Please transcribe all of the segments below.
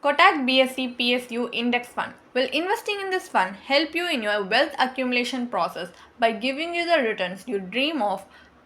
Kotak BSE PSU Index Fund. Will investing in this fund help you in your wealth accumulation process by giving you the returns you dream of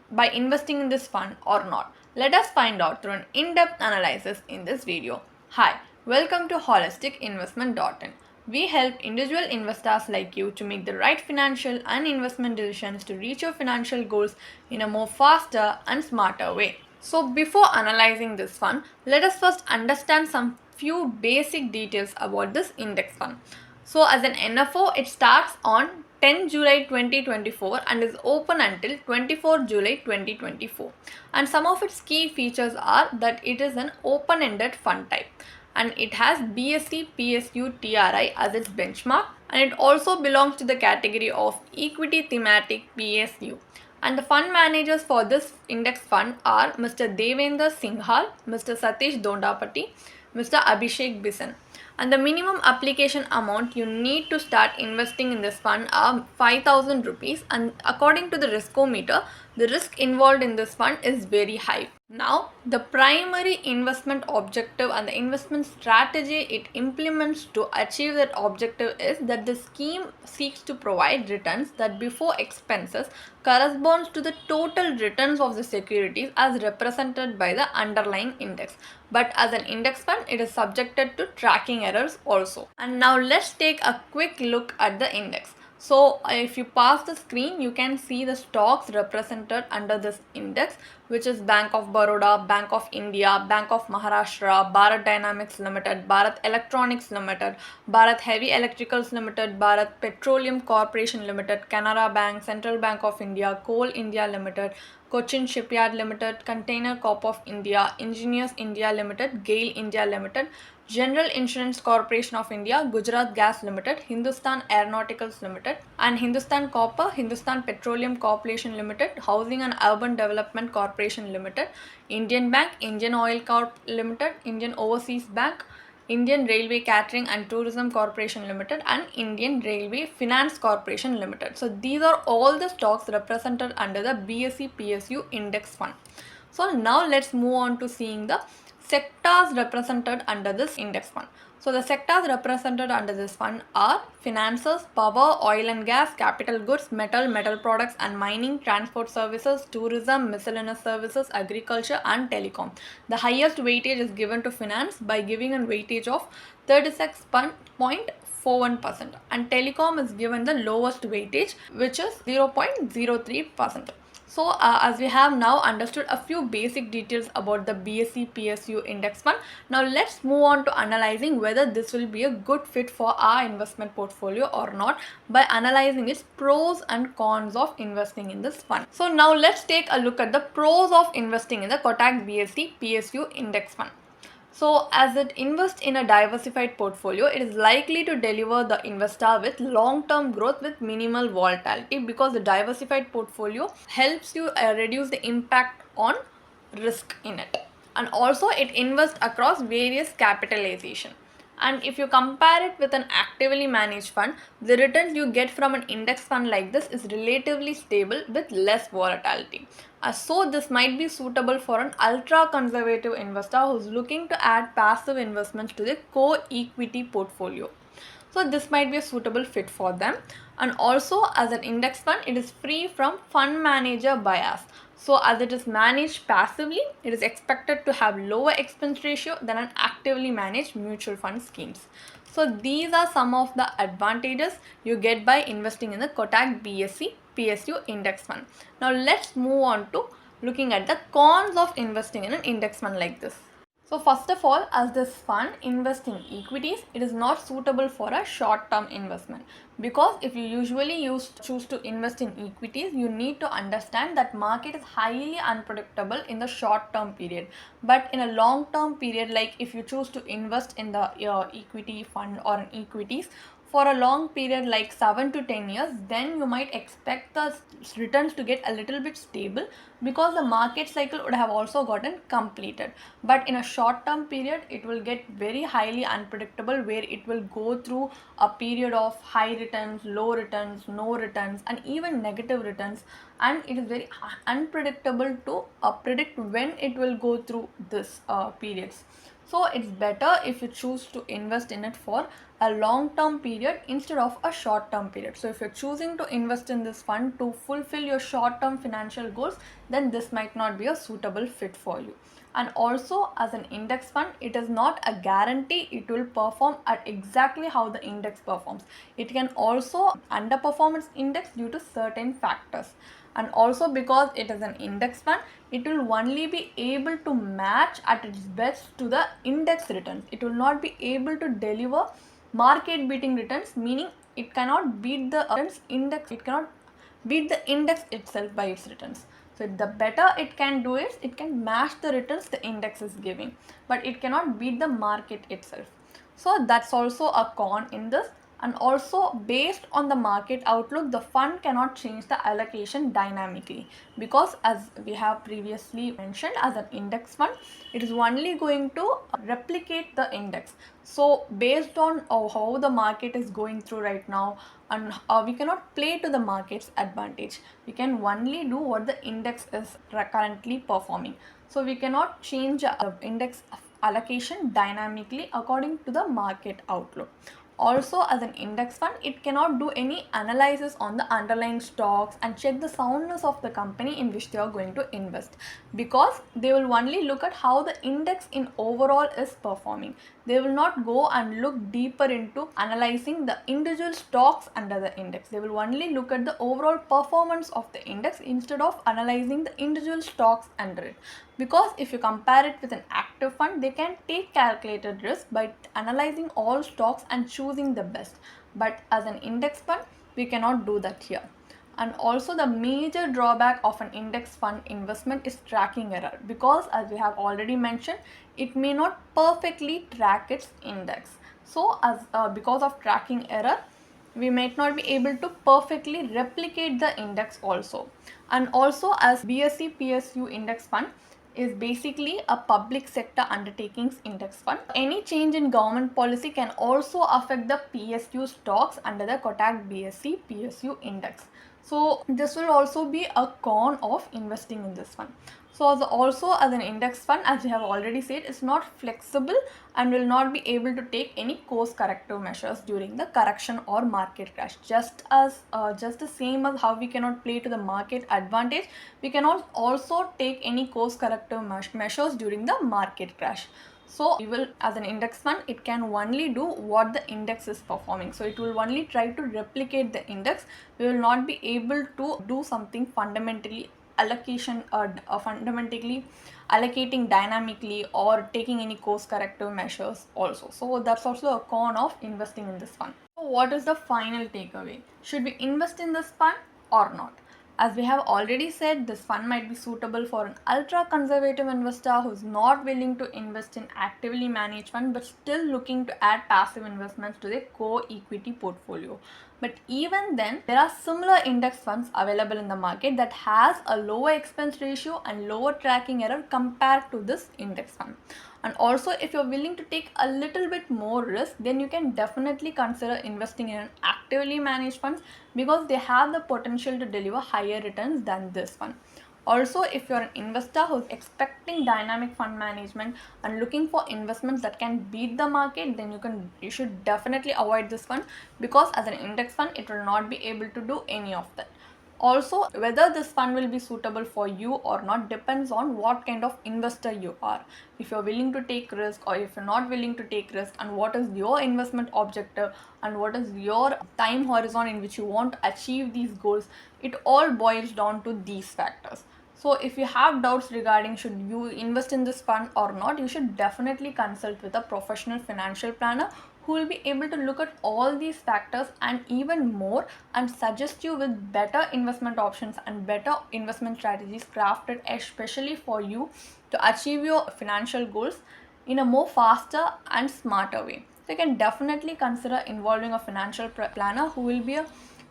by investing in this fund or not? Let us find out through an in-depth analysis in this video. Hi, welcome to holisticinvestment.in. We help individual investors like you to make the right financial and investment decisions to reach your financial goals in a more faster and smarter way. So before analyzing this fund, let us first understand some few basic details about this index fund. So as an NFO, it starts on 10 July 2024 and is open until 24 July 2024. And some of its key features are that it is an open-ended fund type and it has BSE PSU TRI as its benchmark, and it also belongs to the category of equity thematic PSU. And the fund managers for this index fund are Mr. Devendra Singhal, Mr. Satish Dondapati, Mr. Abhishek Bisan. And the minimum application amount you need to start investing in this fund are 5,000 rupees, and according to the riskometer, the risk involved in this fund is very high. Now, the primary investment objective and the investment strategy it implements to achieve that objective is that the scheme seeks to provide returns that before expenses corresponds to the total returns of the securities as represented by the underlying index. But as an index fund, it is subjected to tracking errors also. And now let's take a quick look at the index. So if you pass the screen, you can see the stocks represented under this index, which is Bank of Baroda, Bank of India, Bank of Maharashtra, Bharat Dynamics Limited, Bharat Electronics Limited, Bharat Heavy Electricals Limited, Bharat Petroleum Corporation Limited, Canara Bank, Central Bank of India, Coal India Limited, Cochin Shipyard Limited, Container Corp of India, Engineers India Limited, GAIL India Limited, General Insurance Corporation of India, Gujarat Gas Limited, Hindustan Aeronauticals Limited, and Hindustan Copper, Hindustan Petroleum Corporation Limited, Housing and Urban Development Corporation Limited, Indian Bank, Indian Oil Corp Limited, Indian Overseas Bank, Indian Railway Catering and Tourism Corporation Limited, and Indian Railway Finance Corporation Limited. So these are all the stocks represented under the BSE PSU Index Fund. So now let's move on to seeing the sectors represented under this index fund. So the sectors represented under this fund are finances, power, oil and gas, capital goods, metal products and mining, transport services, tourism, miscellaneous services, agriculture and telecom. The highest weightage is given to finance by giving a weightage of 36.41%, and telecom is given the lowest weightage, which is 0.03%. So as we have now understood a few basic details about the BSE PSU index fund, now let's move on to analyzing whether this will be a good fit for our investment portfolio or not by analyzing its pros and cons of investing in this fund. So now let's take a look at the pros of investing in the Kotak BSE PSU index fund. So as it invests in a diversified portfolio, it is likely to deliver the investor with long-term growth with minimal volatility, because the diversified portfolio helps you reduce the impact on risk in it. And also it invests across various capitalization. And if you compare it with an actively managed fund, the returns you get from an index fund like this is relatively stable with less volatility. So this might be suitable for an ultra conservative investor who's looking to add passive investments to their core equity portfolio. So this might be a suitable fit for them. And also as an index fund, it is free from fund manager bias. So as it is managed passively, it is expected to have lower expense ratio than an actively managed mutual fund schemes. So these are some of the advantages you get by investing in the Kotak BSE PSU index fund. Now let's move on to looking at the cons of investing in an index fund like this. So first of all, as this fund invests in equities, it is not suitable for a short-term investment, because if you usually choose to invest in equities, you need to understand that market is highly unpredictable in the short-term period. But in a long-term period, like if you choose to invest in the equity fund or in equities, for a long period like 7 to 10 years, then you might expect the returns to get a little bit stable, because the market cycle would have also gotten completed. But in a short term period, it will get very highly unpredictable, where it will go through a period of high returns, low returns, no returns and even negative returns, and it is very unpredictable to predict when it will go through this periods. So it's better if you choose to invest in it for a long term period instead of a short term period. So if you're choosing to invest in this fund to fulfill your short term financial goals, then this might not be a suitable fit for you. And also, as an index fund, it is not a guarantee it will perform at exactly how the index performs. It can also underperform its index due to certain factors. And also, because it is an index fund, it will only be able to match at its best to the index returns. It will not be able to deliver market beating returns, meaning it cannot beat the index, it cannot beat the index itself by its returns. So the better it can do is it can match the returns the index is giving, but it cannot beat the market itself. So that's also a con in this. And also, based on the market outlook, the fund cannot change the allocation dynamically, because as we have previously mentioned, as an index fund, it is only going to replicate the index. So based on how the market is going through right now, and we cannot play to the market's advantage. We can only do what the index is currently performing. So we cannot change the index allocation dynamically according to the market outlook. Also, as an index fund, it cannot do any analysis on the underlying stocks and check the soundness of the company in which they are going to invest, because they will only look at how the index in overall is performing. They will not go and look deeper into analyzing the individual stocks under the index. They will only look at the overall performance of the index instead of analyzing the individual stocks under it. Because if you compare it with an active fund, they can take calculated risk by analyzing all stocks and choosing the best. But as an index fund, we cannot do that here. And also, the major drawback of an index fund investment is tracking error, because as we have already mentioned, it may not perfectly track its index. So as because of tracking error, we might not be able to perfectly replicate the index also. And also, as BSE PSU index fund is basically a public sector undertakings index fund. Any change in government policy can also affect the PSU stocks under the Kotak BSE PSU index. So this will also be a con of investing in this fund. So also, as an index fund, as we have already said, is not flexible and will not be able to take any course corrective measures during the correction or market crash. Just the same as how we cannot play to the market advantage, we cannot also take any course corrective measures during the market crash. So we will, as an index fund, it can only do what the index is performing. So it will only try to replicate the index. We will not be able to do something fundamentally allocation or fundamentally allocating dynamically or taking any course corrective measures also. So that's also a con of investing in this fund. So what is the final takeaway? Should we invest in this fund or not? As we have already said, this fund might be suitable for an ultra conservative investor who is not willing to invest in actively managed fund but still looking to add passive investments to their core equity portfolio. But even then, there are similar index funds available in the market that has a lower expense ratio and lower tracking error compared to this index fund. And also, if you're willing to take a little bit more risk, then you can definitely consider investing in an actively managed funds, because they have the potential to deliver higher returns than this one. Also, if you're an investor who's expecting dynamic fund management and looking for investments that can beat the market, then you should definitely avoid this one, because as an index fund, it will not be able to do any of that. Also, whether this fund will be suitable for you or not depends on what kind of investor you are. If you're willing to take risk or if you're not willing to take risk, and what is your investment objective and what is your time horizon in which you want to achieve these goals, it all boils down to these factors. So if you have doubts regarding should you invest in this fund or not, you should definitely consult with a professional financial planner who will be able to look at all these factors and even more, and suggest you with better investment options and better investment strategies crafted especially for you to achieve your financial goals in a more faster and smarter way. So you can definitely consider involving a financial planner who will be a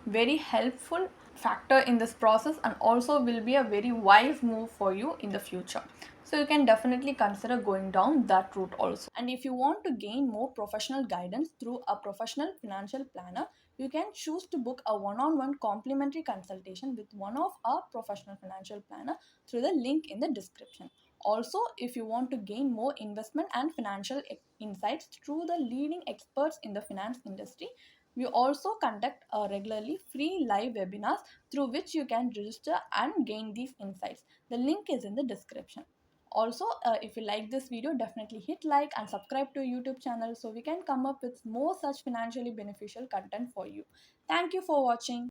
very helpful factor in this process and also will be a very wise move for you in the future. So you can definitely consider going down that route also. And if you want to gain more professional guidance through a professional financial planner, you can choose to book a one-on-one complimentary consultation with one of our professional financial planner through the link in the description. Also, if you want to gain more investment and financial insights through the leading experts in the finance industry, we also conduct regularly free live webinars through which you can register and gain these insights. The link is in the description. Also, if you like this video, definitely hit like and subscribe to YouTube channel so we can come up with more such financially beneficial content for you. Thank you for watching.